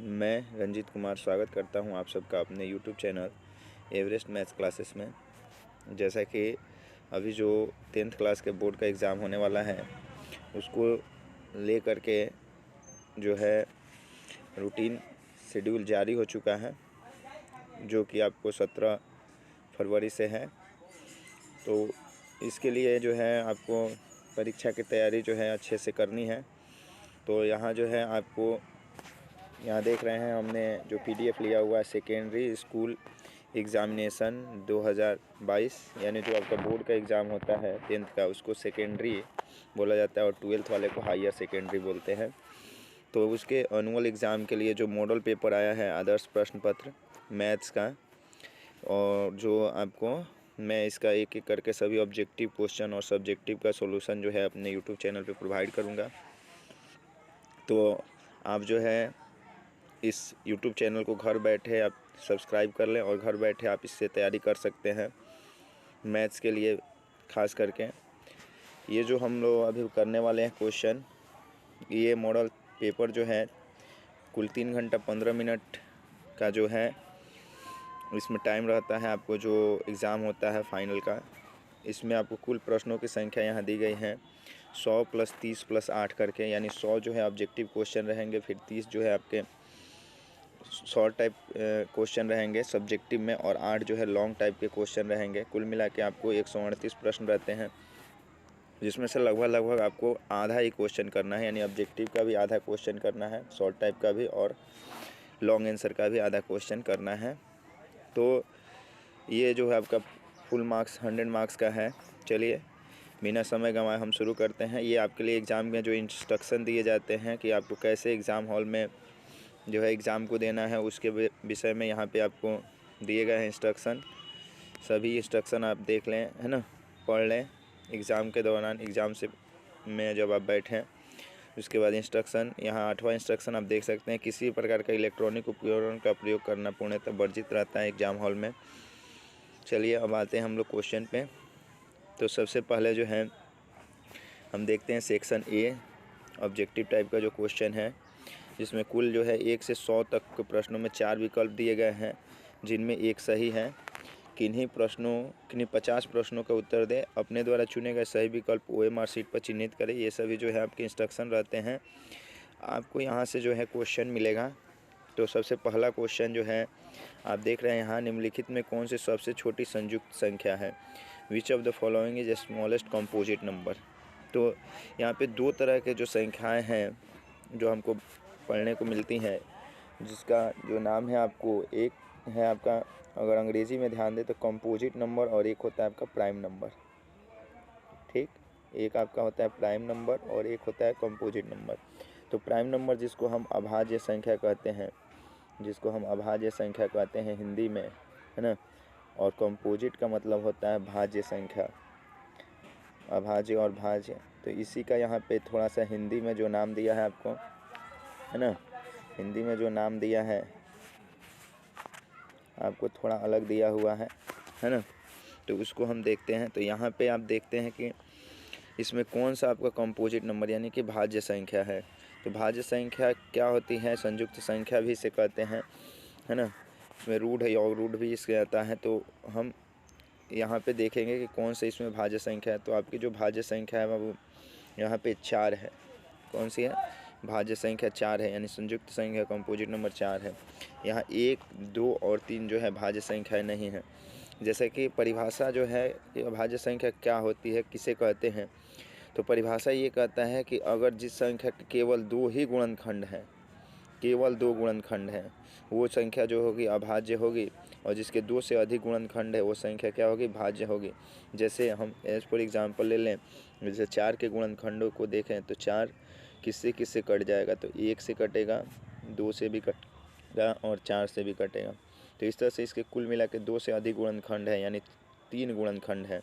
मैं रंजीत कुमार स्वागत करता हूं आप सबका अपने YouTube channel Everest maths classes में। जैसा कि अभी जो 10th क्लास के बोर्ड का एग्ज़ाम होने वाला है उसको ले कर के जो है रूटीन शेड्यूल जारी हो चुका है, जो कि आपको 17 फरवरी से है। तो इसके लिए जो है आपको परीक्षा की तैयारी जो है अच्छे से करनी है। तो यहाँ जो है आपको यहाँ देख रहे हैं हमने जो PDF लिया हुआ है सेकेंडरी स्कूल एग्ज़ामिनेशन 2022, यानी जो आपका बोर्ड का एग्ज़ाम होता है 10th का उसको सेकेंडरी बोला जाता है और 12th वाले को हायर सेकेंडरी बोलते हैं। तो उसके एनुअल एग्ज़ाम के लिए जो मॉडल पेपर आया है आदर्श प्रश्न पत्र मैथ्स का, और जो आपको मैं इसका एक एक करके सभी ऑब्जेक्टिव क्वेश्चन और सब्जेक्टिव का सॉल्यूशन जो है अपने यूट्यूब चैनल पे प्रोवाइड करूँगा। तो आप जो है इस YouTube चैनल को घर बैठे आप सब्सक्राइब कर लें और घर बैठे आप इससे तैयारी कर सकते हैं मैथ्स के लिए। ख़ास करके ये जो हम लोग अभी करने वाले हैं क्वेश्चन, ये मॉडल पेपर जो है कुल 3 घंटा 15 मिनट का जो है इसमें टाइम रहता है। आपको जो एग्ज़ाम होता है फाइनल का, इसमें आपको कुल प्रश्नों की संख्या यहाँ दी गई है 100 + 30 + 8 करके, यानी 100 जो है ऑब्जेक्टिव क्वेश्चन रहेंगे, फिर 30 जो है आपके शॉर्ट टाइप क्वेश्चन रहेंगे सब्जेक्टिव में, और 8 जो है लॉन्ग टाइप के क्वेश्चन रहेंगे। कुल मिला के आपको 138 प्रश्न रहते हैं, जिसमें से लगभग आपको आधा ही क्वेश्चन करना है, यानी ऑब्जेक्टिव का भी आधा क्वेश्चन करना है, शॉर्ट टाइप का भी, और लॉन्ग आंसर का भी आधा क्वेश्चन करना है। तो ये जो है आपका फुल मार्क्स 100 मार्क्स का है। चलिए बिना समय गंवाए हम शुरू करते हैं। ये आपके लिए एग्ज़ाम में जो इंस्ट्रक्शन दिए जाते हैं कि आपको कैसे एग्ज़ाम हॉल में जो है एग्ज़ाम को देना है, उसके विषय में यहाँ पे आपको दिए गए हैं इंस्ट्रक्शन। सभी इंस्ट्रक्शन आप देख लें, है ना, पढ़ लें एग्ज़ाम के दौरान, एग्ज़ाम से में जब आप बैठें। उसके बाद इंस्ट्रक्शन, यहाँ 8वां इंस्ट्रक्शन आप देख सकते हैं, किसी प्रकार का इलेक्ट्रॉनिक उपकरण का प्रयोग करना पूर्णतः वर्जित रहता है एग्ज़ाम हॉल में। चलिए अब आते हैं हम लोग क्वेश्चन पे। तो सबसे पहले जो है हम देखते हैं सेक्शन ए, ऑब्जेक्टिव टाइप का जो क्वेश्चन है, जिसमें कुल जो है 1 से 100 तक के प्रश्नों में 4 विकल्प दिए गए हैं, जिनमें एक सही है। किन्हीं 50 प्रश्नों का उत्तर दें, अपने द्वारा चुने गए सही विकल्प OMR शीट पर चिन्हित करें। ये सभी जो है आपके इंस्ट्रक्शन रहते हैं। आपको यहाँ से जो है क्वेश्चन मिलेगा। तो सबसे पहला क्वेश्चन जो है आप देख रहे हैं यहाँ, निम्नलिखित में कौन सी सबसे छोटी संयुक्त संख्या है? Which of the following is smallest composite number? तो यहाँ पे दो तरह के जो संख्याएं हैं जो हमको पढ़ने को मिलती हैं, जिसका जो नाम है, आपको एक है आपका, अगर अंग्रेज़ी में ध्यान दें तो कंपोजिट नंबर, और एक होता है आपका प्राइम नंबर। ठीक, एक आपका होता है प्राइम नंबर और एक होता है कंपोजिट नंबर। तो प्राइम नंबर जिसको हम अभाज्य संख्या कहते हैं, हिंदी में, है ना, और कंपोजिट का मतलब होता है भाज्य संख्या, अभाज्य और भाज्य। तो इसी का यहाँ पे थोड़ा सा हिंदी में जो नाम दिया है आपको, है ना, हिंदी में जो नाम दिया है आपको थोड़ा अलग दिया हुआ है ना। तो उसको हम देखते हैं। तो यहाँ पे आप देखते हैं कि इसमें कौन सा आपका कंपोजिट नंबर यानी कि भाज्य संख्या है। तो भाज्य संख्या क्या होती है? संयुक्त संख्या भी इसे कहते हैं, है ना। इसमें रूट है और रूट भी इसके आता है। तो हम यहाँ पे देखेंगे कि कौन सा इसमें भाज्य संख्या है। तो आपकी जो भाज्य संख्या है वो यहाँ पे 4 है। कौन सी है? भाज्य संख्या 4 है, यानी संयुक्त संख्या कंपोजिट नंबर 4 है। यहाँ 1, 2 और 3 जो है भाज्य संख्या नहीं है। जैसे कि परिभाषा जो है भाज्य संख्या क्या होती है, किसे कहते हैं, तो परिभाषा ये कहता है कि अगर जिस संख्या के केवल 2 ही गुणनखंड हैं, केवल 2 गुणनखंड हैं, वो संख्या जो होगी अभाज्य होगी, और जिसके 2 से अधिक गुणनखंड है वो संख्या क्या होगी? भाज्य होगी। जैसे हम एज फॉर एग्जांपल ले लें, जैसे 4 के गुणनखंडों को देखें तो 4 किससे किससे कट जाएगा? तो 1 से कटेगा, 2 से भी कटेगा और 4 से भी कटेगा। तो इस तरह से इसके कुल मिला के 2 से अधिक गुणनखंड है, यानी 3 गुणनखंड है।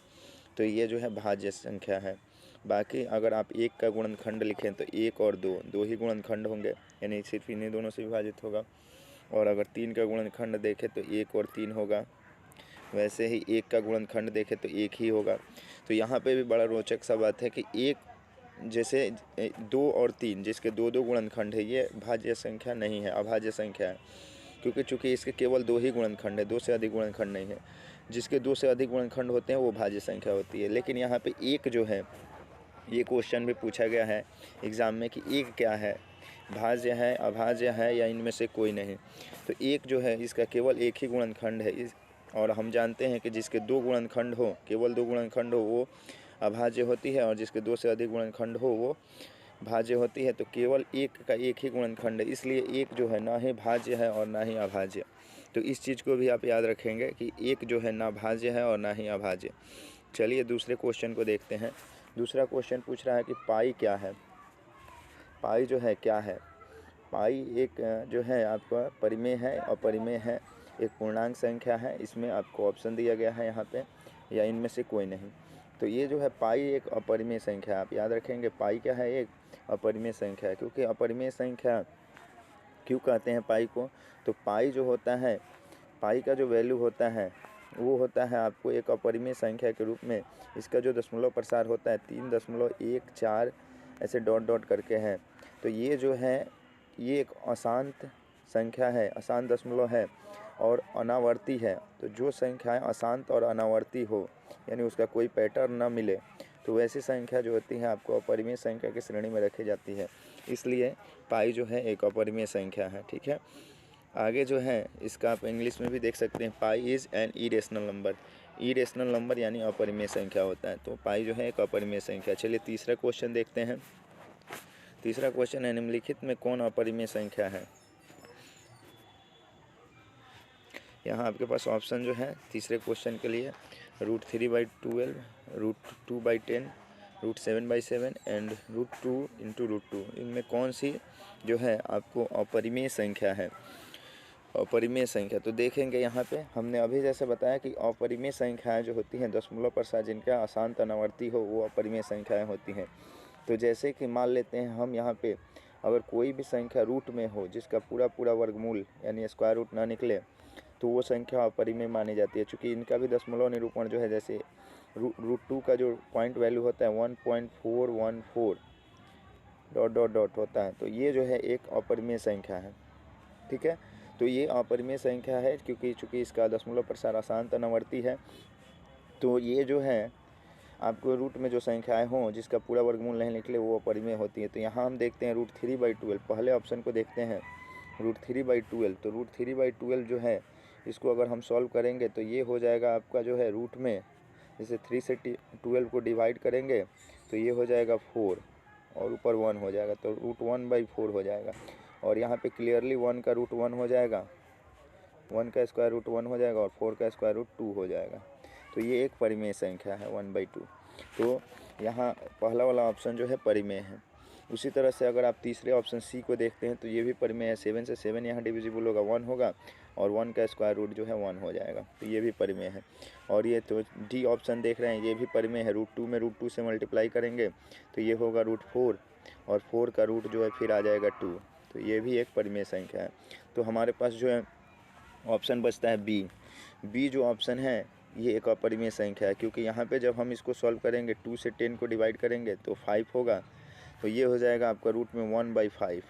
तो ये जो है भाज्य संख्या है। बाकी अगर आप 1 का गुणनखंड लिखें तो 1 और 2 ही गुणनखंड होंगे, यानी सिर्फ इन्हीं दोनों से विभाजित होगा। और अगर 3 का गुणनखंड देखें तो 1 और 3 होगा। वैसे ही 1 का गुणनखंड देखें तो 1 ही होगा। तो यहाँ पे भी बड़ा रोचक सा बात है कि 1 जैसे 2 और 3 जिसके 2-2 गुणनखंड है, ये भाज्य संख्या नहीं है, अभाज्य संख्या है, क्योंकि चूंकि इसके केवल 2 ही गुणनखंड है, 2 से अधिक गुणनखंड नहीं है। जिसके 2 से अधिक गुणनखंड होते हैं वो भाज्य संख्या होती है। लेकिन यहाँ पे एक जो है, ये क्वेश्चन भी पूछा गया है एग्ज़ाम में कि एक क्या है, भाज्य है, अभाज्य है, या इनमें से कोई नहीं। तो एक जो है इसका केवल एक ही गुणनखंड है, और हम जानते हैं कि जिसके 2 गुणनखंड हो, केवल 2 गुणनखंड हो, वो अभाज्य होती है, और जिसके 2 से अधिक गुणनखंड हो वो भाज्य होती है। तो केवल एक का एक ही गुणनखंड है, इसलिए एक जो है ना ही भाज्य है और ना ही अभाज्य। तो इस चीज़ को भी आप याद रखेंगे कि एक जो है ना भाज्य है और ना ही अभाज्य। चलिए दूसरे क्वेश्चन को देखते हैं। दूसरा क्वेश्चन पूछ रहा है कि पाई क्या है। पाई जो है क्या है? पाई एक जो है आपका परिमेय है, अपरिमेय है, एक पूर्णांक संख्या है। इसमें आपको ऑप्शन दिया गया है यहाँ पे, या इनमें से कोई नहीं। तो ये जो है पाई एक अपरिमेय संख्या है। आप याद रखेंगे पाई क्या है, एक अपरिमेय संख्या है। क्योंकि अपरिमेय संख्या क्यों कहते हैं पाई को? तो पाई जो होता है, पाई का जो वैल्यू होता है वो होता है आपको एक अपरिमेय संख्या के रूप में। इसका जो दशमलव प्रसार होता है 3.14 ऐसे डॉट डॉट करके है। तो ये जो है ये एक अशांत संख्या है, अशांत दशमलव है और अनावर्ती है। तो जो संख्याएं अशांत और अनावर्ती हो, यानी उसका कोई पैटर्न ना मिले, तो वैसी संख्या जो होती है आपको अपरिमेय संख्या की श्रेणी में रखी जाती है। इसलिए पाई जो है एक अपरिमेय संख्या है। ठीक है, आगे जो है इसका आप इंग्लिश में भी देख सकते हैं, pi is an irrational number. Irrational number यानी अपरिमेय संख्या होता है। तो पाई जो है एक अपरिमेय संख्या। चलिए तीसरा क्वेश्चन देखते हैं। तीसरा क्वेश्चन है, निम्नलिखित में कौन अपरिमेय संख्या है? यहाँ आपके पास ऑप्शन जो है तीसरे क्वेश्चन के लिए √3/12, √2/10, √7/7 एंड √2 × √2। इनमें कौन सी जो है आपको अपरिमेय संख्या है? अपरिमेय संख्या तो देखेंगे यहाँ पे हमने अभी जैसे बताया कि अपरिमेय संख्याएं जो होती हैं दशमलव प्रसार जिनका अशांत अनावर्ती हो वो अपरिमेय संख्याएं होती हैं। तो जैसे कि मान लेते हैं हम यहाँ पे अगर कोई भी संख्या रूट में हो जिसका पूरा वर्गमूल यानी स्क्वायर रूट ना निकले, तो वो संख्या अपरिमेय मानी जाती है। चूँकि इनका भी दशमलव निरूपण जो है, जैसे √2 का जो पॉइंट वैल्यू होता है 1.414 डॉट डॉट डॉट होता है। तो ये जो है एक अपरिमेय संख्या है। ठीक है, तो ये अपरिमेय संख्या है क्योंकि चूँकि इसका दशमलव प्रसार अशांत अनावर्ती है। तो ये जो है आपको रूट में जो संख्याएं हों जिसका पूरा वर्गमूल नहीं निकले वो अपरिमेय होती है। तो यहाँ हम देखते हैं √3/12, पहले ऑप्शन को देखते हैं √3/12। तो √3/12 जो है इसको अगर हम सॉल्व करेंगे तो ये हो जाएगा आपका जो है रूट में, जैसे 3 से 12 को डिवाइड करेंगे तो ये हो जाएगा 4 और ऊपर 1 हो जाएगा, तो √1/4 हो जाएगा। और यहाँ पे क्लियरली 1 का रूट 1 हो जाएगा, 1 का स्क्वायर रूट 1 हो जाएगा और 4 का स्क्वायर रूट 2 हो जाएगा। तो ये एक परिमेय संख्या है 1/2। तो यहाँ पहला वाला ऑप्शन जो है परिमेय है। उसी तरह से अगर आप तीसरे ऑप्शन सी को देखते हैं तो ये भी परिमेय है। 7 से 7 यहाँ डिविजिबल होगा, 1 होगा और 1 का स्क्वायर रूट जो है 1 हो जाएगा। तो ये भी परिमेय है। और ये तो डी ऑप्शन देख रहे हैं ये भी परिमेय है। √2 में √2 से मल्टीप्लाई करेंगे तो ये होगा √4 और 4 का रूट जो है फिर आ जाएगा 2। तो ये भी एक परिमेय संख्या है। तो हमारे पास जो है ऑप्शन बचता है बी जो ऑप्शन है ये एक अपरिमेय संख्या है, क्योंकि यहाँ पे जब हम इसको सॉल्व करेंगे 2 से 10 को डिवाइड करेंगे तो 5 होगा। तो ये हो जाएगा आपका रूट में 1/5।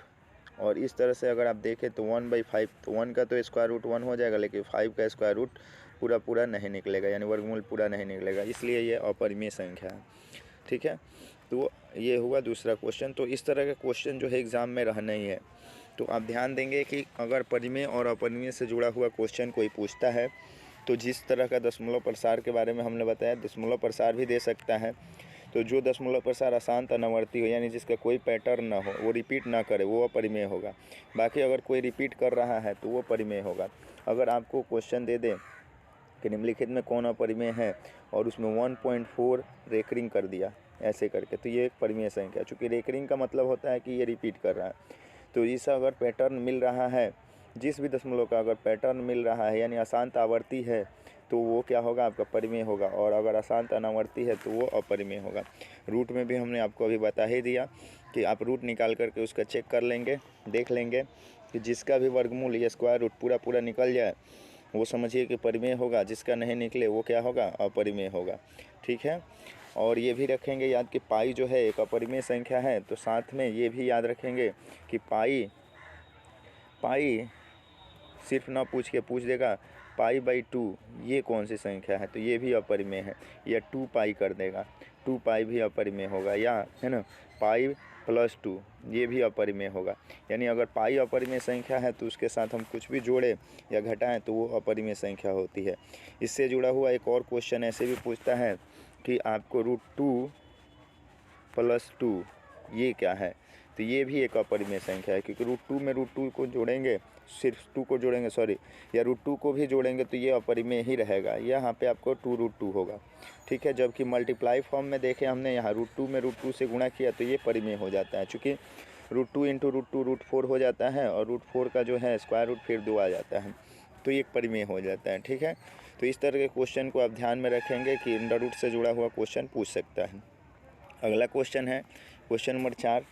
और इस तरह से अगर आप देखें तो 1/5, तो 1 का तो स्क्वायर रूट 1 हो जाएगा, लेकिन 5 का स्क्वायर रूट पूरा नहीं निकलेगा, यानी वर्गमूल पूरा नहीं निकलेगा, इसलिए ये अपरिमेय संख्या है। ठीक है, तो ये हुआ दूसरा क्वेश्चन। तो इस तरह के क्वेश्चन जो है एग्ज़ाम में रहना ही है। तो आप ध्यान देंगे कि अगर परिमेय और अपरिमेय से जुड़ा हुआ क्वेश्चन कोई पूछता है तो जिस तरह का दशमलव प्रसार के बारे में हमने बताया, दशमलव प्रसार भी दे सकता है। तो जो दशमलव प्रसार अशांत अनावर्ती हो यानी जिसका कोई पैटर्न ना हो, वो रिपीट ना करे, वो अपरिमेय होगा। बाकी अगर कोई रिपीट कर रहा है तो वो परिमेय होगा। अगर आपको क्वेश्चन दे दें कि निम्नलिखित में कौन अपरिमेय है और उसमें 1.4 रेकरिंग कर दिया ऐसे करके, तो ये एक परिमेय संख्या। चूँकि रेकरिंग का मतलब होता है कि ये रिपीट कर रहा है। तो इसका अगर पैटर्न मिल रहा है, जिस भी दशमलव का अगर पैटर्न मिल रहा है यानी अशांत आवर्ती है, तो वो क्या होगा आपका परिमेय होगा। और अगर अशांत अनावर्ती है तो वो अपरिमेय होगा। रूट में भी हमने आपको अभी बता ही दिया कि आप रूट निकाल करके उसका चेक कर लेंगे, देख लेंगे कि जिसका भी वर्गमूल या स्क्वायर रूट पूरा निकल जाए वो समझिए कि परिमेय होगा, जिसका नहीं निकले वो क्या होगा, अपरिमेय होगा। ठीक है, और ये भी रखेंगे याद कि पाई जो है एक अपरिमेय संख्या है, तो साथ में ये भी याद रखेंगे कि पाई सिर्फ ना पूछ देगा पाई बाई 2 ये कौन सी संख्या है, तो ये भी अपरिमेय है, या 2 पाई कर देगा, 2 पाई भी अपरिमेय होगा, या है ना पाई प्लस 2 ये भी अपरिमेय होगा। यानी अगर पाई अपरिमेय संख्या है तो उसके साथ हम कुछ भी जोड़े या घटाएं तो वो अपरिमेय संख्या होती है। इससे जुड़ा हुआ एक और क्वेश्चन ऐसे भी पूछता है कि आपको √2 + 2 ये क्या है, तो ये भी एक अपरिमेय संख्या है, क्योंकि √2 में √2 को जोड़ेंगे, सिर्फ 2 को जोड़ेंगे या √2 को भी जोड़ेंगे तो ये अपरिमेय ही रहेगा, यहाँ पे आपको 2√2 होगा। ठीक है, जबकि मल्टीप्लाई फॉर्म में देखें हमने यहाँ √2 में √2 से गुणा किया तो ये परिमेय हो जाता है, चूँकि √2 × √2 √4 हो जाता है, और √4 का जो है स्क्वायर रूट फिर 2 आ जाता है, तो ये एक परिमेय हो जाता है। ठीक है, तो इस तरह के क्वेश्चन को आप ध्यान में रखेंगे कि अंडर रूट से जुड़ा हुआ क्वेश्चन पूछ सकता है। अगला क्वेश्चन है क्वेश्चन नंबर 4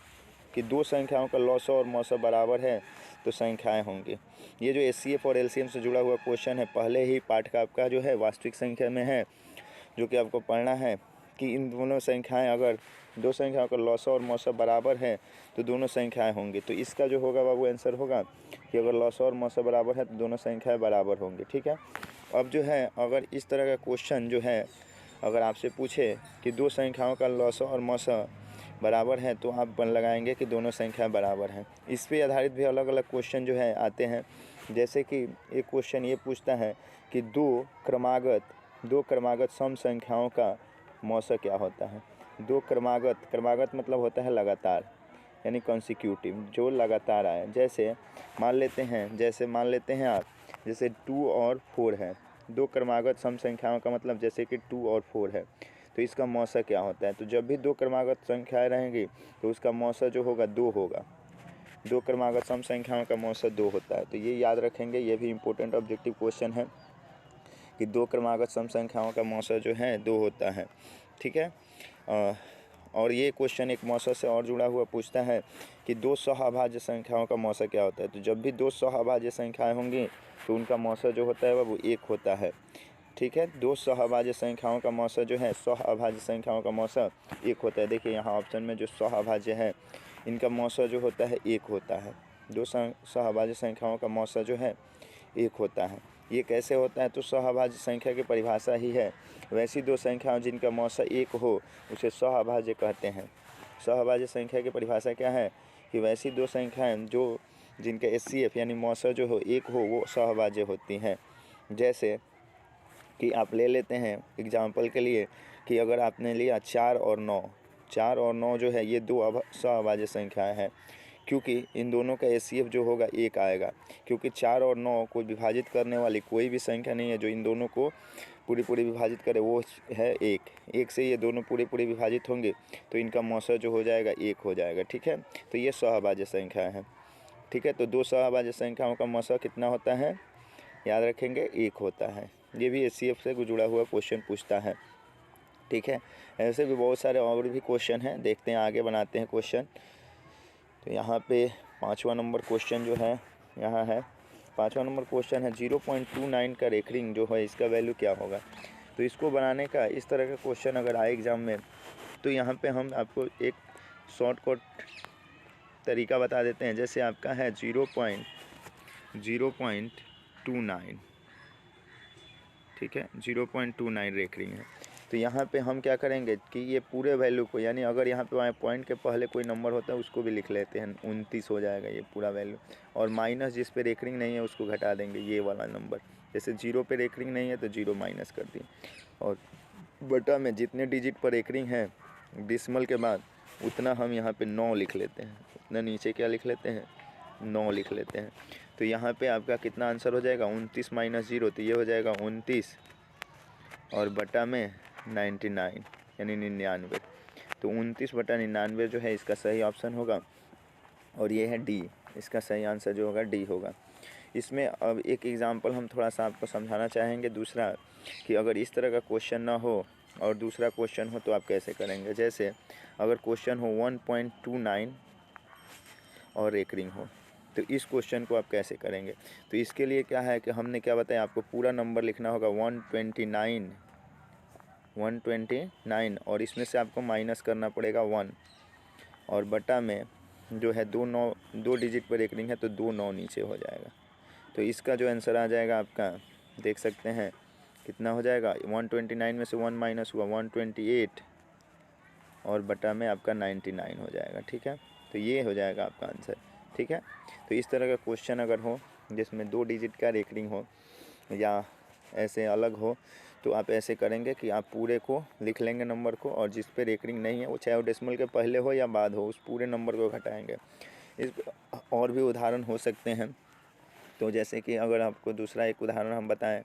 कि दो संख्याओं का लॉसा और मौसा बराबर है तो संख्याएं होंगी। ये जो एचसीएफ और एलसीएम से जुड़ा हुआ क्वेश्चन है पहले ही पाठ का आपका जो है वास्तविक संख्या में है, जो कि आपको पढ़ना है कि इन दोनों संख्याएं, अगर दो संख्याओं का लॉसा और मौसा बराबर है तो दोनों संख्याएं होंगी। तो इसका जो होगा बाबू आंसर होगा कि अगर लॉसा और मौसा बराबर है तो दोनों संख्याएं बराबर होंगी। ठीक है, अब जो है अगर इस तरह का क्वेश्चन जो है अगर आपसे पूछे कि दो संख्याओं का लॉसा और मौसा बराबर है तो आप बन लगाएंगे कि दोनों संख्या बराबर हैं। इस पे आधारित भी अलग अलग क्वेश्चन जो है आते हैं, जैसे कि एक क्वेश्चन ये पूछता है कि दो क्रमागत सम संख्याओं का मौसा क्या होता है। दो क्रमागत मतलब होता है लगातार, यानी कॉन्सिक्यूटिव, जो लगातार आए। जैसे मान लेते हैं आप, जैसे 2 और 4 है, दो क्रमागत सम संख्याओं का मतलब जैसे कि 2 और 4 है, तो इसका मौसा क्या होता है। तो जब भी दो क्रमागत संख्याएं रहेंगी तो उसका मौसा जो होगा 2 होगा। दो क्रमागत सम संख्याओं का मौसा 2 होता है, तो ये याद रखेंगे। ये भी इम्पोर्टेंट ऑब्जेक्टिव क्वेश्चन है कि दो क्रमागत सम संख्याओं का मौसा जो है 2 होता है। ठीक है, और ये क्वेश्चन एक मौसा से और जुड़ा हुआ पूछता है कि दो सहअभाज्य संख्याओं का मौसा क्या होता है। तो जब भी दो सहअभाज्य संख्याएं होंगी तो उनका मौसा जो होता है वो 1 होता है। ठीक है, दो सहअभाज्य संख्याओं का मौसा जो है, सहअभाज्य संख्याओं का मौसा 1 होता है। देखिए यहाँ ऑप्शन में जो सहअभाज्य है इनका मौसा जो होता है 1 होता है। दो सहअभाज्य संख्याओं का मौसा जो है 1 होता है। ये कैसे होता है, तो सहअभाज्य संख्या की परिभाषा ही है, वैसी दो संख्याओं जिनका मौसा 1 हो उसे सहअभाज्य कहते हैं। सहअभाज्य संख्या की परिभाषा क्या है कि वैसी दो संख्याएं जो जिनका एचसीएफ यानी मौसा जो हो 1 हो वो सहअभाज्य होती हैं। जैसे कि आप ले लेते हैं एग्जाम्पल के लिए कि अगर आपने लिया 4 और 9 जो है ये दो सहअभाज्य संख्याएं हैं, क्योंकि इन दोनों का एचसीएफ जो होगा 1 आएगा, क्योंकि 4 और 9 को विभाजित करने वाली कोई भी संख्या नहीं है जो इन दोनों को पूरी विभाजित करे, वो है 1 से ये दोनों पूरे विभाजित होंगे तो इनका मौसा जो हो जाएगा 1 हो जाएगा। ठीक है, तो ये सहअभाज्य संख्या है। ठीक है, तो दो सहअभाज्य संख्याओं का मौसा कितना होता है, याद रखेंगे 1 होता है। ये भी एचसीएफ से जुड़ा हुआ क्वेश्चन पूछता है। ठीक है, ऐसे भी बहुत सारे और भी क्वेश्चन हैं, देखते हैं आगे बनाते हैं क्वेश्चन। तो यहाँ पे 5वां नंबर क्वेश्चन जो है यहाँ है 5वां नंबर क्वेश्चन है 0.29 का रेखरिंग जो है इसका वैल्यू क्या होगा। तो इसको बनाने का इस तरह का क्वेश्चन अगर आए एग्ज़ाम में तो यहाँ पे हम आपको एक शॉर्टकट तरीका बता देते हैं। जैसे आपका है 0.29, ठीक है, 0.29 रेखरिंग है। तो यहाँ पे हम क्या करेंगे कि ये पूरे वैल्यू को, यानी अगर यहाँ पे पॉइंट के पहले कोई नंबर होता है उसको भी लिख लेते हैं, 29 हो जाएगा ये पूरा वैल्यू, और माइनस जिस पे रेखरिंग नहीं है उसको घटा देंगे ये वाला नंबर। जैसे 0 पे रेखरिंग नहीं है तो 0 माइनस कर दिए, और बटा में जितने डिजिट पर रेखरिंग है डिसमल के बाद उतना हम यहाँ पे 9 लिख लेते हैं, उतना नीचे क्या लिख लेते हैं 9 लिख लेते हैं। तो यहाँ पे आपका कितना आंसर हो जाएगा 29 माइनस 0, तो ये हो जाएगा 29 और बटा में 99 यानी 99। तो 29/99 जो है इसका सही ऑप्शन होगा, और ये है डी, इसका सही आंसर जो होगा डी होगा। इसमें अब एक एग्ज़ाम्पल हम थोड़ा सा आपको समझाना चाहेंगे दूसरा, कि अगर इस तरह का क्वेश्चन ना हो और दूसरा क्वेश्चन हो तो आप कैसे करेंगे। जैसे अगर क्वेश्चन हो 1.29 और रेकरिंग हो, तो इस क्वेश्चन को आप कैसे करेंगे। तो इसके लिए क्या है कि हमने क्या बताया आपको, पूरा नंबर लिखना होगा 129 129 और इसमें से आपको माइनस करना पड़ेगा 1 और बटा में जो है 2 डिजिट पर एक रिंग है तो 2 9 नीचे हो जाएगा। तो इसका जो आंसर आ जाएगा आपका देख सकते हैं कितना हो जाएगा, 129 में से 1 माइनस हुआ 128 और बटा में आपका 99 हो जाएगा। ठीक है, तो ये हो जाएगा आपका आंसर। ठीक है, तो इस तरह का क्वेश्चन अगर हो जिसमें 2 डिजिट का रेकरिंग हो या ऐसे अलग हो तो आप ऐसे करेंगे कि आप पूरे को लिख लेंगे नंबर को, और जिस पे रेकरिंग नहीं है वो चाहे वो डेसिमल के पहले हो या बाद हो उस पूरे नंबर को घटाएंगे। इस और भी उदाहरण हो सकते हैं। तो जैसे कि अगर आपको दूसरा एक उदाहरण हम बताएं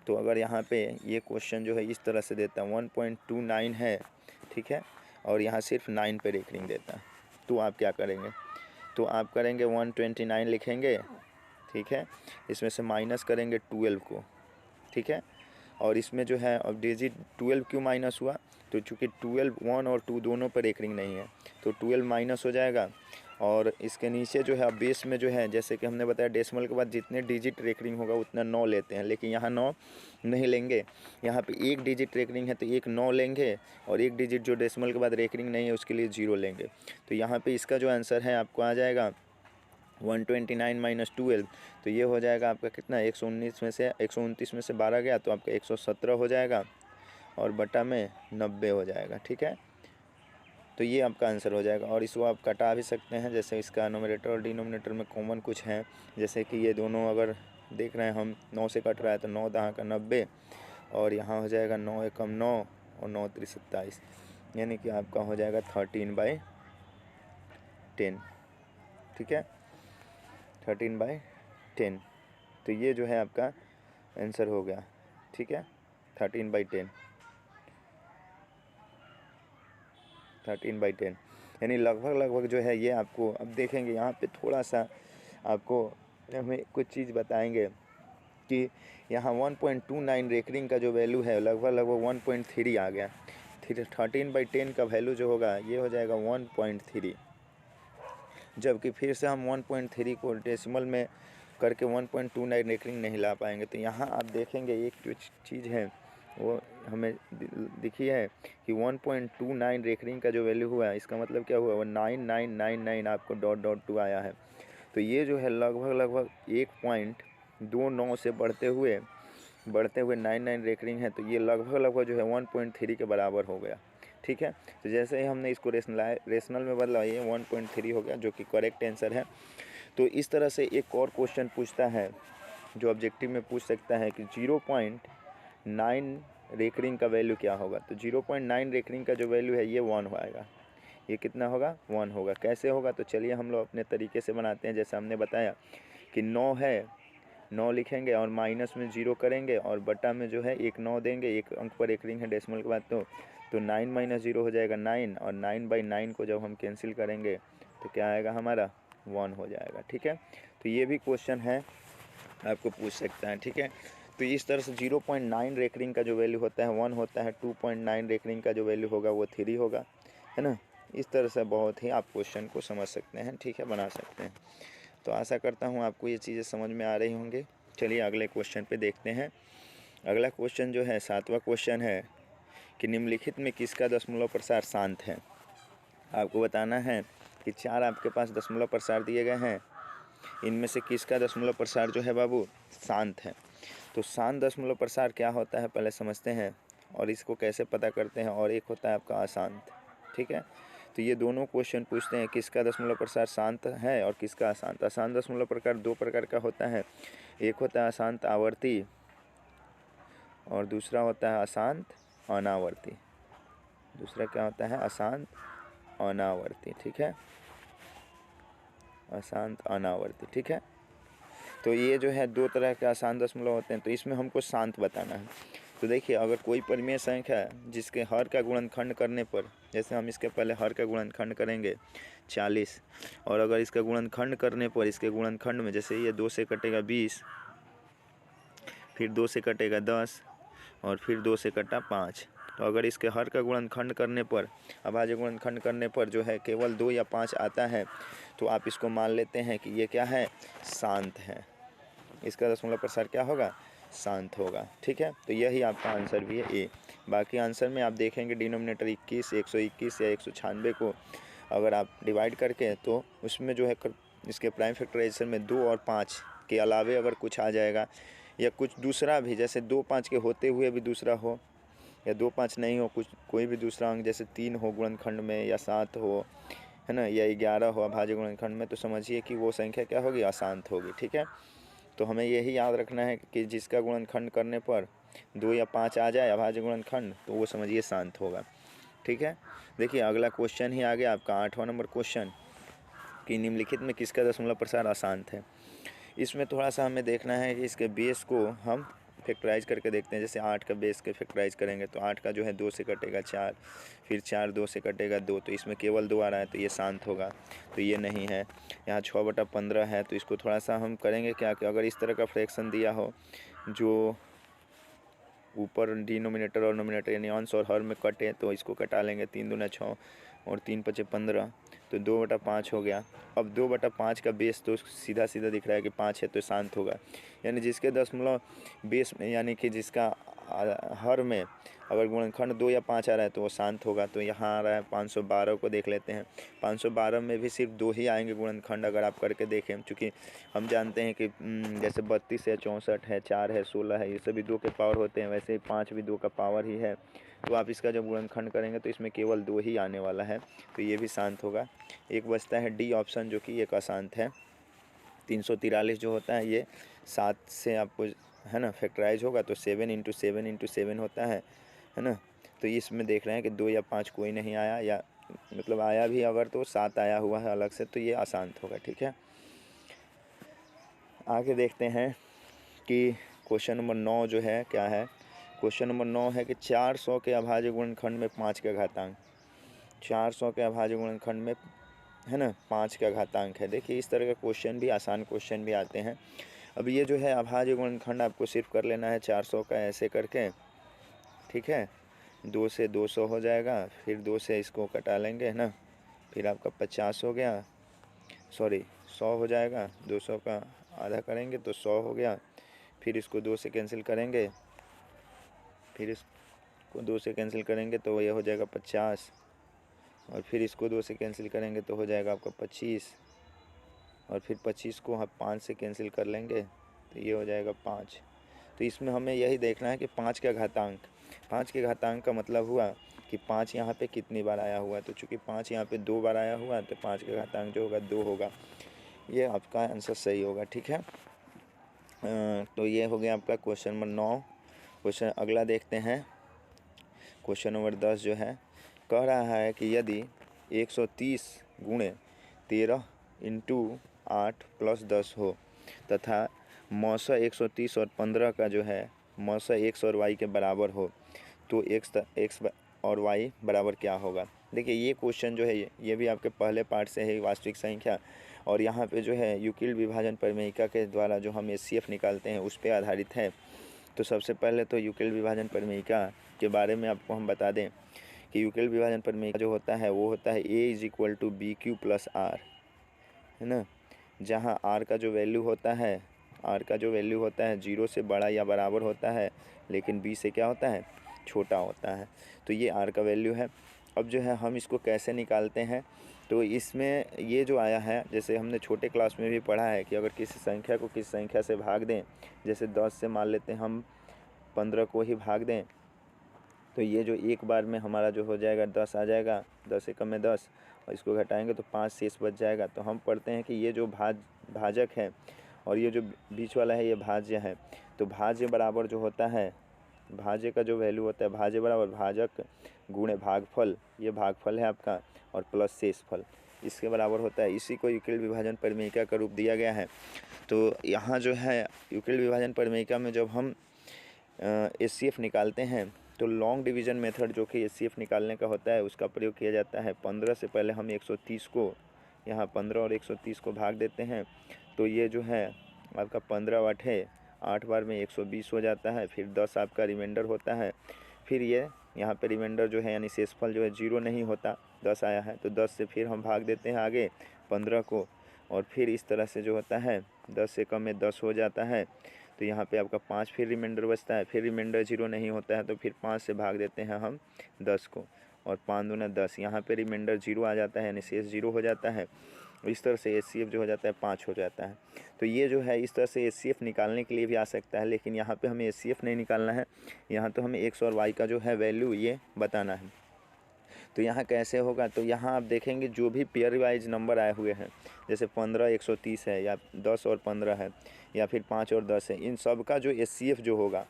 तो अगर यहाँ पे ये क्वेश्चन जो है इस तरह से देता है 1.29 है, ठीक है, और यहाँ सिर्फ 9 पे रेकरिंग देता है, तो आप क्या करेंगे, तो आप करेंगे 129 लिखेंगे, ठीक है, इसमें से माइनस करेंगे 12 को, ठीक है, और इसमें जो है अब डिजिट 12 क्यों माइनस हुआ, तो चूँकि 12 1 और 2 दोनों पर रेकरिंग नहीं है तो 12 माइनस हो जाएगा। और इसके नीचे जो है अब बेस में जो है जैसे कि हमने बताया डेसिमल के बाद जितने डिजिट रेकरिंग होगा उतना 9 लेते हैं, लेकिन यहाँ 9 नहीं लेंगे, यहाँ पे एक डिजिट रेकरिंग है तो एक 9 लेंगे और एक डिजिट जो डेसिमल के बाद रेकरिंग नहीं है उसके लिए 0 लेंगे। तो यहाँ पे इसका जो आंसर है आपको आ जाएगा 129 माइनस 12, तो ये हो जाएगा आपका कितना 129 में से 129 में से 12 गया तो आपका 117 हो जाएगा और बटा में 90 हो जाएगा। ठीक है, तो ये आपका आंसर हो जाएगा। और इसको आप कटा भी सकते हैं, जैसे इसका नोमिनेटर और डिनोमिनेटर में कॉमन कुछ है, जैसे कि ये दोनों अगर देख रहे हैं हम 9 से कट रहा है तो 9 दहा का 90 और यहाँ हो जाएगा 9 एकम 9 और 9 त्रिक 27, यानी कि आपका हो जाएगा 13/10। ठीक है, 13/10, तो ये जो है आपका आंसर हो गया। ठीक है, 13/10 यानी लगभग जो है ये आपको अब देखेंगे यहाँ पे थोड़ा सा आपको हमें कुछ चीज़ बताएंगे कि यहाँ 1.29 रेकरिंग का जो वैल्यू है लगभग 1.3 आ गया। 13/10 का वैल्यू जो होगा ये हो जाएगा 1.3, जबकि फिर से हम 1.3 को डेसिमल में करके 1.29 रेकरिंग नहीं ला पाएंगे। तो यहाँ आप देखेंगे एक जो चीज़ है वो हमें दिखी है कि 1.29 रेकरिंग का जो वैल्यू हुआ है इसका मतलब क्या हुआ, वो 9999 आपको .2 आया है। तो ये जो है लगभग 1.29 से बढ़ते हुए 99 रेकरिंग है, तो ये लगभग जो है 1.3 के बराबर हो गया। ठीक है, तो जैसे ही हमने इसको रेशनल में बदला ये 1.3 हो गया जो कि करेक्ट आंसर है। तो इस तरह से एक और क्वेश्चन पूछता है जो ऑब्जेक्टिव में पूछ सकता है कि 0.9 रेकरिंग का वैल्यू क्या होगा। तो 0.9 रेकरिंग का जो वैल्यू है ये 1 होगा। ये कितना होगा, 1 होगा। कैसे होगा, तो चलिए हम लोग अपने तरीके से बनाते हैं। जैसे हमने बताया कि 9 है, 9 लिखेंगे और माइनस में 0 करेंगे और बटा में जो है एक 9 देंगे, एक अंक पर रेकरिंग है डेसिमल के बाद, तो 9 माइनस 0 हो जाएगा 9 और 9/9 को जब हम कैंसिल करेंगे तो क्या आएगा हमारा 1 हो जाएगा। ठीक है, तो ये भी क्वेश्चन है आपको पूछ सकता है। ठीक है, तो इस तरह से 0.9 रेकरिंग का जो वैल्यू होता है 1 होता है, 2.9 रेकरिंग का जो वैल्यू होगा वो 3 होगा, है ना। इस तरह से बहुत ही आप क्वेश्चन को समझ सकते हैं, ठीक है, बना सकते हैं। तो आशा करता हूँ आपको ये चीज़ें समझ में आ रही होंगी। चलिए अगले क्वेश्चन पे देखते हैं। अगला क्वेश्चन जो है 7वां क्वेश्चन है कि निम्नलिखित में किसका दशमलव प्रसार शांत है। आपको बताना है कि 4 आपके पास दशमलव प्रसार दिए गए हैं, इनमें से किसका दशमलव प्रसार जो है बाबू शांत है। तो शांत दशमलव प्रसार क्या होता है पहले समझते हैं और इसको कैसे पता करते हैं। और एक होता है आपका अशांत। ठीक है, तो ये दोनों क्वेश्चन पूछते हैं किसका दशमलव प्रसार शांत है और किसका अशांत। अशांत दशमलव प्रसार 2 प्रकार का होता है, एक होता है अशांत आवर्ती और दूसरा होता है अशांत अनावर्ती। दूसरा क्या होता है, अशांत अनावर्ती। ठीक है, अशांत अनावर्ती। ठीक है, तो ये जो है 2 तरह के अशांत दशमलव होते हैं, तो इसमें हमको शांत बताना है। तो देखिए अगर कोई परिमेय संख्या है जिसके हर का गुणनखंड करने पर, जैसे हम इसके पहले हर का गुणनखंड करेंगे 40 और अगर इसका गुणनखंड करने पर इसके गुणनखंड में जैसे ये 2 से कटेगा 20, फिर 2 से कटेगा 10 और फिर 2 से कटा 5। तो अगर इसके हर का गुणनखंड करने पर, अभाज्य गुणनखंड करने पर जो है केवल 2 या 5 आता है तो आप इसको मान लेते हैं कि ये क्या है, शांत है। इसका दशमलव प्रसार क्या होगा, शांत होगा। ठीक है, तो यही आपका आंसर भी है ए। बाकी आंसर में आप देखेंगे डिनोमिनेटर 21, 121 या 196 को अगर आप डिवाइड करके, तो उसमें जो है इसके प्राइम फैक्टराइजेशन में 2 और 5 के अलावे अगर कुछ आ जाएगा या कुछ दूसरा भी, जैसे 2 5 के होते हुए भी दूसरा हो, या 2 5 नहीं हो, कुछ कोई भी दूसरा अंक जैसे 3 हो गुणनखंड में, या 7 हो, है ना, या 11 हो अभाज्य गुणनखंड में, तो समझिए कि वो संख्या क्या होगी, अशांत होगी। ठीक है, तो हमें यही याद रखना है कि जिसका गुणनखंड करने पर 2 या 5 आ जाए अभाज्य गुणनखंड, तो वो समझिए शांत होगा। ठीक है, देखिए अगला क्वेश्चन ही आ गया आपका 8वां नंबर क्वेश्चन कि निम्नलिखित में किसका दशमलव प्रसार अशांत है। इसमें थोड़ा सा हमें देखना है कि इसके बेस को हम फैक्टराइज करके देखते हैं। जैसे 8 का बेस के फैक्टराइज करेंगे तो 8 का जो है 2 से कटेगा 4, फिर 4 2 से कटेगा 2, तो इसमें केवल 2 आ रहा है, तो ये शांत होगा, तो ये नहीं है। यहाँ 6/15 है, तो इसको थोड़ा सा हम करेंगे क्या कि अगर इस तरह का फ्रैक्शन दिया हो जो ऊपर डिनोमिनेटर और नोमिनेटर यानी अंश और हर में कटे, तो इसको कटा लेंगे। 3 दूना 6 और 3 5 15, तो 2/5 हो गया। अब 2/5 का बेस तो सीधा सीधा दिख रहा है कि 5 है, तो शांत होगा। यानी जिसके दशमलव बेस में, यानी कि जिसका हर में अगर गुणनखंड 2 या 5 आ रहा है तो वो शांत होगा। तो यहाँ आ रहा है 512 को देख लेते हैं। 512 में भी सिर्फ 2 ही आएंगे गुणनखंड अगर आप करके देखें, क्योंकि हम जानते हैं कि जैसे 32 है, 64 है, 4 है, 16 है, ये सभी 2 के पावर होते हैं, वैसे 5 भी 2 का पावर ही है। तो आप इसका जब गुणनखंड करेंगे तो इसमें केवल 2 ही आने वाला है, तो ये भी शांत होगा। एक बचता है डी ऑप्शन, जो कि एक अशांत है। 343 जो होता है ये 7 से आपको, है ना, फैक्टराइज होगा, तो 7 × 7 × 7 होता है ना। तो इसमें देख रहे हैं कि 2 या 5 कोई नहीं आया, या मतलब आया भी अगर तो 7 आया हुआ है अलग से, तो ये अशांत होगा। ठीक है, आगे देखते हैं कि क्वेश्चन नंबर 9 जो है क्या है। क्वेश्चन नंबर 9 है कि 400 के अभाज्य गुणनखंड में 5 का घातांक। 400 के अभाज्य गुणनखंड में, है ना, 5 का घातांक है। देखिए इस तरह के क्वेश्चन भी, आसान क्वेश्चन भी आते हैं। अब ये जो है अभाज्य गुणनखंड आपको सिर्फ कर लेना है 400 का ऐसे करके। ठीक है, 2 से 200 हो जाएगा, फिर 2 से इसको कटा लेंगे, है ना, फिर आपका 50 हो गया, सॉरी 100 हो जाएगा। 200 का आधा करेंगे तो 100 हो गया, फिर इसको 2 से कैंसिल करेंगे, फिर इसको 2 से कैंसिल करेंगे तो ये हो जाएगा 50, और फिर इसको 2 से कैंसिल करेंगे तो हो जाएगा आपका 25, और फिर 25 को हम 5 से कैंसिल कर लेंगे तो ये हो जाएगा 5। तो इसमें हमें यही देखना है कि 5 का घातांक, 5 के घातांक का मतलब हुआ कि 5 यहाँ पे कितनी बार आया हुआ है। तो चूँकि 5 यहाँ पे 2 बार आया हुआ है, तो 5 का घातांक जो होगा 2 होगा। ये आपका आंसर सही होगा। ठीक है, तो ये हो गया आपका क्वेश्चन नंबर 9। क्वेश्चन अगला देखते हैं, क्वेश्चन नंबर 10 जो है कह रहा है कि यदि 130 × 13 × 8 + 10 हो तथा मौसा 130 और 15 का जो है मौसा x और y के बराबर हो, तो x और y बराबर क्या होगा। देखिए ये क्वेश्चन जो है ये भी आपके पहले पार्ट से है, वास्तविक संख्या, और यहाँ पे जो है यूक्लिड विभाजन प्रमेयिका के द्वारा जो हम HCF निकालते हैं उस पर आधारित है। तो सबसे पहले तो यूक्लिड विभाजन प्रमेयिका के बारे में आपको हम बता दें कि यूक्लिड विभाजन प्रमेयिका जो होता है वो होता है A = BQ + R, है ना, जहाँ R का जो वैल्यू होता है 0 से बड़ा या बराबर होता है, लेकिन B से क्या होता है, छोटा होता है। तो ये R का वैल्यू है। अब जो है हम इसको कैसे निकालते हैं, तो इसमें ये जो आया है, जैसे हमने छोटे क्लास में भी पढ़ा है कि अगर किसी संख्या को किसी संख्या से भाग दें, जैसे 10 से मान लेते हैं हम 15 को ही भाग दें, तो ये जो एक बार में हमारा जो हो जाएगा 10 आ जाएगा, 10 एकम में 10, और इसको घटाएंगे तो 5 शेष बच जाएगा। तो हम पढ़ते हैं कि ये जो भाजक है और ये जो बीच वाला है ये भाज्य है। तो भाज्य बराबर जो होता है, भाज्य का जो वैल्यू होता है, भाज्य बराबर भाजक गुणे भागफल, ये भागफल है आपका, और प्लस शेषफल, इसके बराबर होता है। इसी को यूक्लिड विभाजन प्रमेयिका का रूप दिया गया है। तो यहाँ जो है यूक्लिड विभाजन प्रमेयिका में जब हम HCF निकालते हैं तो लॉन्ग डिवीज़न मेथड जो कि HCF निकालने का होता है उसका प्रयोग किया जाता है। 15 से पहले हम 130 को, यहाँ 15 और 130 को भाग देते हैं, तो ये जो है आपका 15 8 8 बार में 120 हो जाता है, फिर 10 आपका रिमाइंडर होता है, फिर ये यहाँ पे रिमाइंडर जो है यानी शेषफल जो है 0 नहीं होता, 10 आया है, तो 10 से फिर हम भाग देते हैं आगे 15 को, और फिर इस तरह से जो होता है 10 से कम में 10 हो जाता है, तो यहाँ पे आपका 5 फिर रिमाइंडर बचता है। फिर रिमाइंडर 0 नहीं होता है तो फिर 5 से भाग देते हैं हम 10 को, और 5 दूना 10, यहाँ पे रिमाइंडर 0 आ जाता है, यानी शेष 0 हो जाता है। इस तरह से HCF जो हो जाता है 5 हो जाता है। तो ये जो है इस तरह से HCF निकालने के लिए भी आ सकता है, लेकिन यहाँ पे हमें HCF नहीं निकालना है, यहाँ तो हमें x और y का जो है वैल्यू ये बताना है। तो यहाँ कैसे होगा, तो यहाँ आप देखेंगे जो भी पेयर वाइज नंबर आए हुए हैं, जैसे 15 130 है, या 10 और 15 है, या फिर 5 और 10 है, इन सब का जो HCF जो होगा,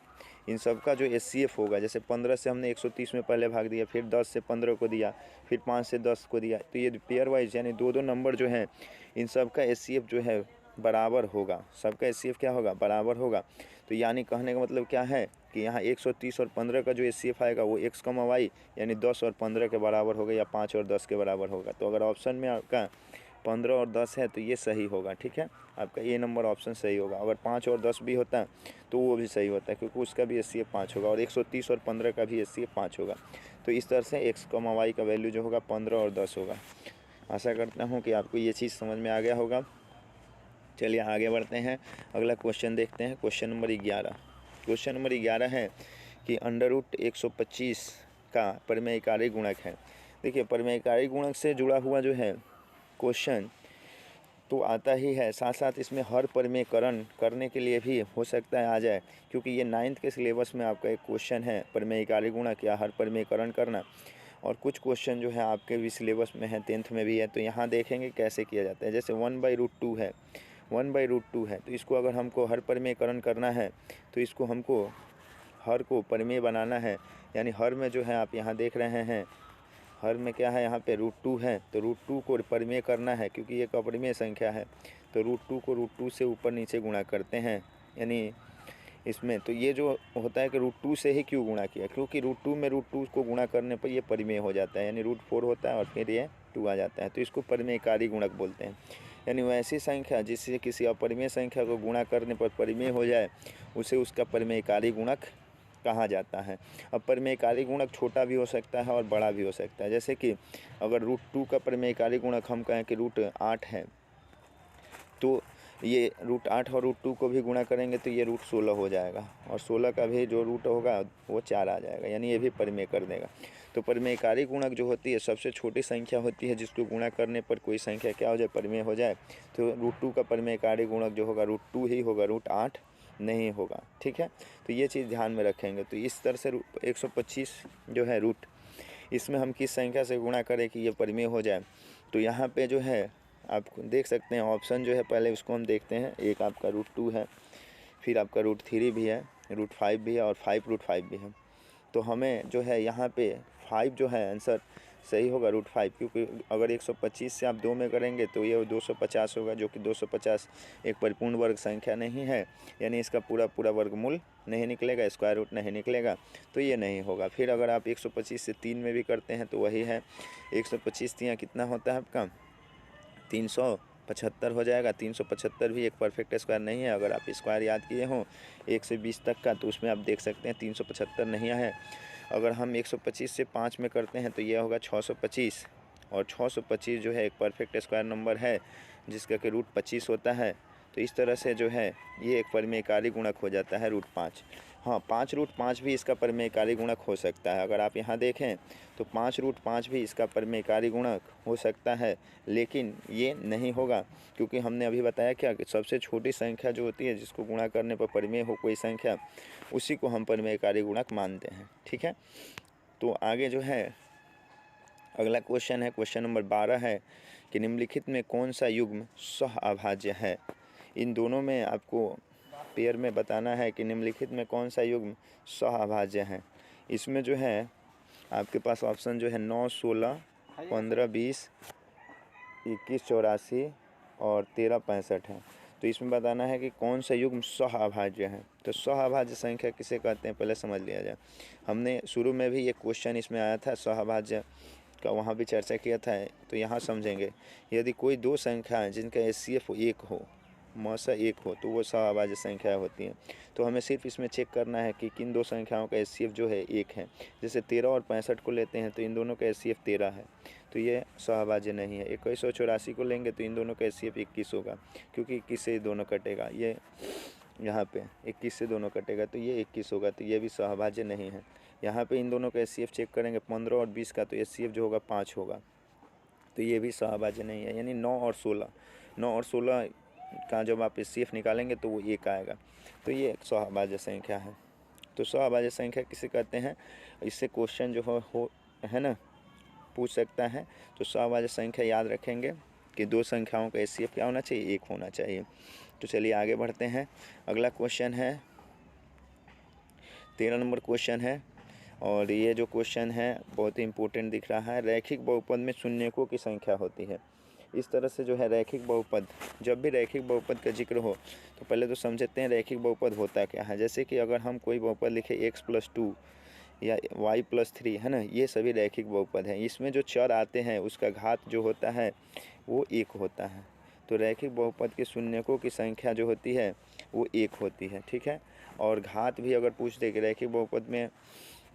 इन सब का जो HCF होगा, जैसे 15 से हमने 130 में पहले भाग दिया, फिर 10 से 15 को दिया, फिर 5 से 10 को दिया, तो ये पेयर वाइज यानी दो नंबर जो हैं, इन सब का HCF जो है बराबर होगा, सबका HCF क्या होगा, बराबर होगा। तो यानी कहने का मतलब क्या है कि यहाँ 130 और 15 का जो HCF आएगा वो x, y यानी 10 और 15 के बराबर होगा, या 5 और 10 के बराबर होगा। तो अगर ऑप्शन में आपका 15 और 10 है तो ये सही होगा, ठीक है, आपका ये नंबर ऑप्शन सही होगा। अगर 5 और 10 भी होता है तो वो भी सही होता है, क्योंकि उसका भी HCF 5 होगा, और 130 और 15 का भी HCF 5 होगा। तो इस तरह से x, y का वैल्यू जो होगा 15 और 10 होगा। आशा करता हूँ कि आपको ये चीज़ समझ में आ गया होगा। चलिए आगे बढ़ते हैं, अगला क्वेश्चन देखते हैं। Question number 11। क्वेश्चन नंबर 11 है कि √125 का परिमेयकारी गुणक है। देखिए, परिमेयकारी गुणक से जुड़ा हुआ जो है क्वेश्चन तो आता ही है, साथ साथ इसमें हर परिमेयकरण करने के लिए भी हो सकता है आ जाए, क्योंकि ये 9th के सिलेबस में आपका एक क्वेश्चन है, परिमेयकारी गुणक या हर परिमेयकरण करना। और कुछ क्वेश्चन जो है आपके भी सिलेबस में है, 10th में भी है। तो यहाँ देखेंगे कैसे किया जाता है। जैसे 1/√2 है, 1/√2 है, तो इसको अगर हमको हर परिमेयकरण करना है तो इसको हमको हर को परिमेय बनाना है, यानी हर में जो है आप यहाँ देख रहे हैं, हर में क्या है, यहाँ पे √2 है, तो √2 को परिमेय करना है, क्योंकि ये एक अपरिमेय संख्या है। तो √2 को √2 से ऊपर नीचे गुणा करते हैं, यानी इसमें तो ये जो होता है कि √2 से ही क्यों गुणा किया, क्योंकि √2 में √2 को गुणा करने पर ये परिमेय हो जाता है, यानी √4 होता है और फिर ये 2 आ जाता है, तो इसको परिमेयकारी गुणक बोलते हैं। यानी वैसी संख्या जिससे किसी अपरिमेय संख्या को गुणा करने पर परिमेय हो जाए, उसे उसका परिमेयकारी गुणक कहा जाता है। अब परिमेयकारी गुणक छोटा भी हो सकता है और बड़ा भी हो सकता है। जैसे कि अगर √2 का परिमेयकारी गुणक हम कहें कि √8 है, तो ये √8 और √2 को भी गुणा करेंगे तो ये √16 हो जाएगा, और 16 का भी जो रूट होगा वो 4 आ जाएगा, यानी ये भी परिमेय कर देगा। तो परिमेयकारी गुणक जो होती है सबसे छोटी संख्या होती है, जिसको गुणा करने पर कोई संख्या क्या हो जाए, परिमेय हो जाए। तो √2 का परिमेयकारी गुणक जो होगा √2 ही होगा, √8 नहीं होगा, ठीक है। तो ये चीज़ ध्यान में रखेंगे। तो इस तरह से 125 जो है रूट, इसमें हम किस संख्या से गुणा करें कि ये परिमेय हो जाए। तो यहाँ पे जो है आप देख सकते हैं ऑप्शन जो है, पहले उसको हम देखते हैं। एक आपका √2 है, फिर आपका √3 भी है, √5 भी है, और 5√5 भी है। तो हमें जो है यहाँ पे 5 जो है आंसर सही होगा, √5, क्योंकि अगर 125 से आप 2 में करेंगे तो ये 250 होगा, जो कि 250 एक परिपूर्ण वर्ग संख्या नहीं है, यानी इसका पूरा वर्गमूल नहीं निकलेगा, स्क्वायर रूट नहीं निकलेगा, तो ये नहीं होगा। फिर अगर आप 125 से 3 में भी करते हैं तो वही है, 125 3 कितना होता है आपका, 375 हो जाएगा। 375 भी एक परफेक्ट स्क्वायर नहीं है। अगर आप स्क्वायर याद किए हों 1 से 20 तक का, तो उसमें आप देख सकते हैं 375 नहीं है। अगर हम 125 से 5 में करते हैं तो यह होगा 625, और 625 जो है एक परफेक्ट स्क्वायर नंबर है, जिसका कि √25 होता है। तो इस तरह से जो है ये एक परिमेयकारी गुणक हो जाता है √5। हाँ, 5√5 भी इसका परिमेयकारी गुणक हो सकता है। अगर आप यहाँ देखें तो 5√5 भी इसका परिमेयकारी गुणक हो सकता है, लेकिन ये नहीं होगा, क्योंकि हमने अभी बताया क्या कि सबसे छोटी संख्या जो होती है, जिसको गुणा करने पर परिमेय हो कोई संख्या, उसी को हम परिमेयकारी गुणक मानते हैं, ठीक है। तो आगे जो है अगला क्वेश्चन है, क्वेश्चन नंबर 12 है कि निम्नलिखित में कौन सा युग्म सहअभाज्य है। इन दोनों में आपको पेयर में बताना है कि निम्नलिखित में कौन सा युग्म सहअभाज्य है। इसमें जो है आपके पास ऑप्शन जो है 9, 16, 15, 20, 21, 84 और 13, 65 है। तो इसमें बताना है कि कौन सा युग्म सहअभाज्य है। तो सहअभाज्य संख्या किसे कहते हैं पहले समझ लिया जाए। हमने शुरू में भी एक क्वेश्चन इसमें आया था सहअभाज्य का, वहाँ भी चर्चा किया था। तो यहाँ समझेंगे, यदि कोई दो संख्या जिनका HCF 1 हो, म से 1 हो तो वो सहअभाज्य संख्या होती है। तो हमें सिर्फ इसमें चेक करना है कि किन दो संख्याओं का HCF जो है 1 है। जैसे 13 और 65 को लेते हैं तो इन दोनों का HCF 13 है, तो ये सहअभाज्य नहीं है। 2184 को लेंगे तो इन दोनों का HCF 21 होगा, क्योंकि 21 से दोनों कटेगा। ये यहाँ पे 21 से दोनों कटेगा तो ये 21 होगा, तो ये भी सहअभाज्य नहीं है। यहाँ पे इन दोनों का HCF चेक करेंगे 15 और 20 का, तो HCF जो होगा 5 होगा, तो ये भी सहअभाज्य नहीं है। यानी 9 और 16 का जब आप HCF निकालेंगे तो वो 1 आएगा, तो ये एक सहअभाज्य संख्या है। तो सहअभाज्य संख्या किसे कहते हैं, इससे क्वेश्चन जो हो है ना पूछ सकता है। तो सहअभाज्य संख्या याद रखेंगे कि दो संख्याओं का HCF क्या होना चाहिए, 1 होना चाहिए। तो चलिए आगे बढ़ते हैं। अगला क्वेश्चन है 13 नंबर क्वेश्चन है, और ये जो क्वेश्चन है बहुत ही इंपॉर्टेंट दिख रहा है। रैखिक बहुपद में शून्यकों की संख्या होती है। इस तरह से जो है रैखिक बहुपद, जब भी रैखिक बहुपद का जिक्र हो तो पहले तो समझते हैं रैखिक बहुपद होता क्या है। जैसे कि अगर हम कोई बहुपद लिखे x+2 या y+3 है ना, ये सभी रैखिक बहुपद हैं। इसमें जो चर आते हैं उसका घात जो होता है वो 1 होता है। तो रैखिक बहुपद के शून्यकों की संख्या जो होती है वो 1 होती है, ठीक है। और घात भी अगर पूछ दे कि रैखिक बहुपद में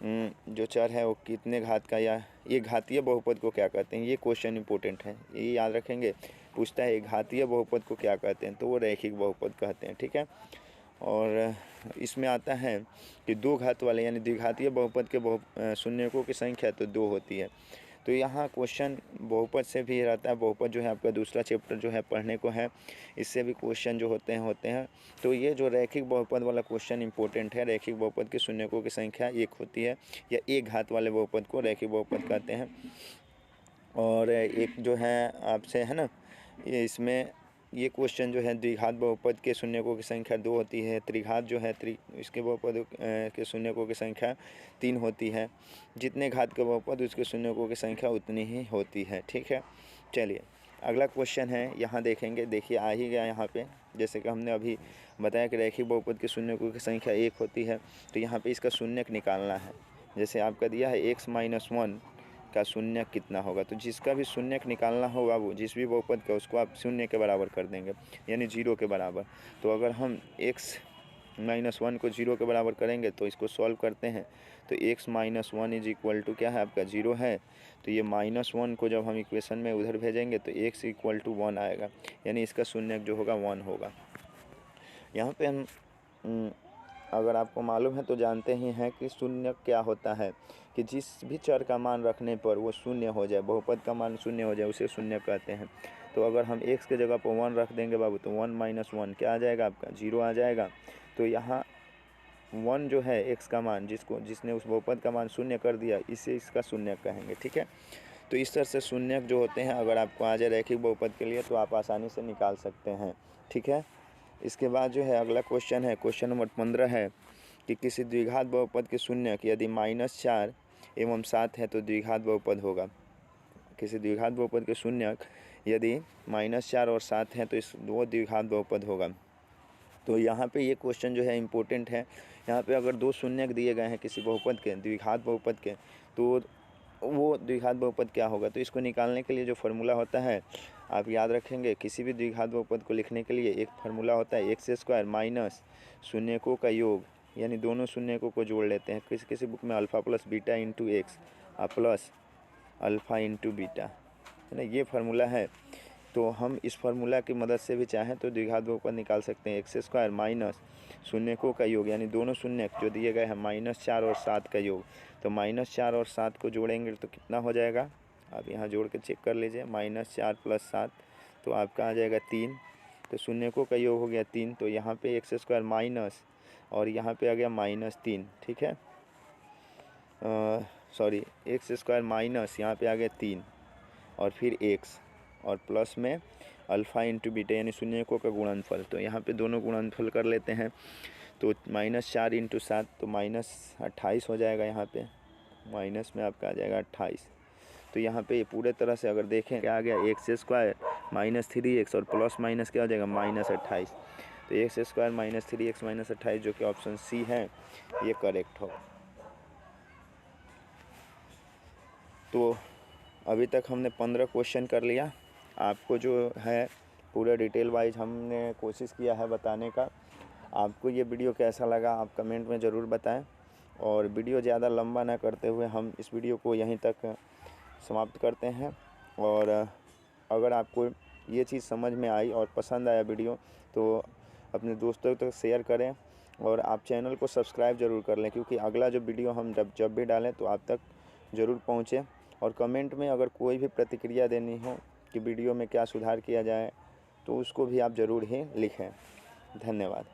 जो चर है वो कितने घात का, या ये घातीय बहुपद को क्या कहते हैं, ये क्वेश्चन इंपॉर्टेंट है, ये याद रखेंगे। पूछता है घातीय बहुपद को क्या कहते हैं, तो वो रैखिक बहुपद कहते हैं, ठीक है। और इसमें आता है कि 2 घात वाले यानी द्विघातीय बहुपद के शून्यकों की संख्या तो 2 होती है। तो यहाँ क्वेश्चन बहुपद से भी रहता है। बहुपद जो है आपका दूसरा चैप्टर जो है पढ़ने को है, इससे भी क्वेश्चन जो होते हैं। तो ये जो रैखिक बहुपद वाला क्वेश्चन इंपॉर्टेंट है। रैखिक बहुपद के शून्यकों की संख्या 1 होती है, या 1 घात वाले बहुपद को रैखिक बहुपद कहते हैं। और एक जो है आपसे है ना, ये इसमें ये क्वेश्चन जो है द्विघात बहुपद के शून्यकों की संख्या 2 होती है। त्रिघात जो है इसके बहुपद के शून्यकों की संख्या 3 होती है। जितने घात के बहुपद उसके शून्यकों की संख्या उतनी ही होती है, ठीक है। चलिए अगला क्वेश्चन है, यहाँ देखेंगे। देखिए आ ही गया यहाँ पे, जैसे कि हमने अभी बताया कि रैखिक बहुपद के शून्यकों की संख्या 1 होती है। तो यहाँ पे इसका शून्यक निकालना है। जैसे आपका दिया है x-1 का शून्यक कितना होगा, तो जिसका भी शून्यक निकालना होगा वो जिस भी बहुपद का, उसको आप शून्य के बराबर कर देंगे, यानी 0 के बराबर। तो अगर हम x-1 को 0 के बराबर करेंगे तो इसको सॉल्व करते हैं, तो x-1 इज इक्वल टू क्या है आपका 0 है। तो ये -1 को जब हम इक्वेशन में उधर भेजेंगे तो x इक्वल टू 1 आएगा, यानी इसका शून्यक जो होगा 1 होगा। यहाँ पे हम अगर आपको मालूम है तो जानते ही हैं कि शून्य क्या होता है, कि जिस भी चर का मान रखने पर वो शून्य हो जाए, बहुपद का मान शून्य हो जाए, उसे शून्य कहते हैं। तो अगर हम x के जगह पर 1 रख देंगे बाबू, तो 1 - 1 क्या आ जाएगा आपका 0 आ जाएगा। तो यहाँ 1 जो है x का मान, जिसने उस बहुपद का मान शून्य कर दिया, इसे इसका शून्य कहेंगे, ठीक है। तो इस तरह से शून्यक जो होते हैं अगर आपको आ जाए रैखिक बहुपद के लिए तो आप आसानी से निकाल सकते हैं, ठीक है। इसके बाद जो है अगला क्वेश्चन है, क्वेश्चन नंबर 15 है कि किसी द्विघात बहुपद के शून्यक यदि -4 एवं 7 है तो द्विघात बहुपद होगा। किसी द्विघात बहुपद के शून्यक यदि -4 और 7 हैं तो वो द्विघात बहुपद होगा। तो यहाँ पे ये क्वेश्चन जो है इम्पोर्टेंट है। यहाँ पे अगर 2 शून्यक दिए गए हैं किसी बहुपद के, द्विघात बहुपद के, तो वो द्विघात बहुपद क्या होगा। तो इसको निकालने के लिए जो फार्मूला होता है आप याद रखेंगे। किसी भी द्विघात बहुपद को लिखने के लिए एक फार्मूला होता है x² माइनस शून्यकों का योग, यानी दोनों शून्यकों को जोड़ लेते हैं। किसी बुक में alpha plus beta into x plus alpha into beta, है ना, ये फार्मूला है। तो हम इस फार्मूला की मदद से भी चाहें तो द्विघात बहुपद निकाल सकते हैं। x² माइनस शून्यकों का योग, यानी दोनों शून्यक जो दिए गए हैं -4 और 7 का योग। तो -4 और 7 को जोड़ेंगे तो कितना हो जाएगा, आप यहाँ जोड़ के चेक कर लीजिए। -4 + 7 तो आपका आ जाएगा 3। तो शून्यकों का योग हो गया 3, तो यहाँ पे x² माइनस और यहाँ पे आ गया -3, ठीक है। सॉरी, x² माइनस यहाँ पे आ गया 3 और फिर x और प्लस में अल्फ़ा इंटू बीटा यानी शून्यकों का गुणनफल। तो यहाँ पे दोनों गुणनफल कर लेते हैं। तो -4 × 7 तो -28 हो जाएगा। यहाँ पे माइनस में आपका आ जाएगा 28। तो यहाँ पे पूरे तरह से अगर देखें क्या आ गया x² -3x और प्लस माइनस क्या हो जाएगा -28। तो x² -3x -28 जो कि ऑप्शन सी है ये करेक्ट होगा। तो अभी तक हमने 15 क्वेश्चन कर लिया। आपको जो है पूरा डिटेल वाइज हमने कोशिश किया है बताने का। आपको ये वीडियो कैसा लगा आप कमेंट में ज़रूर बताएं, और वीडियो ज़्यादा लंबा ना करते हुए हम इस वीडियो को यहीं तक समाप्त करते हैं। और अगर आपको ये चीज़ समझ में आई और पसंद आया वीडियो तो अपने दोस्तों तक शेयर करें, और आप चैनल को सब्सक्राइब ज़रूर कर लें, क्योंकि अगला जो वीडियो हम जब भी डालें तो आप तक ज़रूर पहुँचे। और कमेंट में अगर कोई भी प्रतिक्रिया देनी हो कि वीडियो में क्या सुधार किया जाए तो उसको भी आप ज़रूर ही लिखें। धन्यवाद।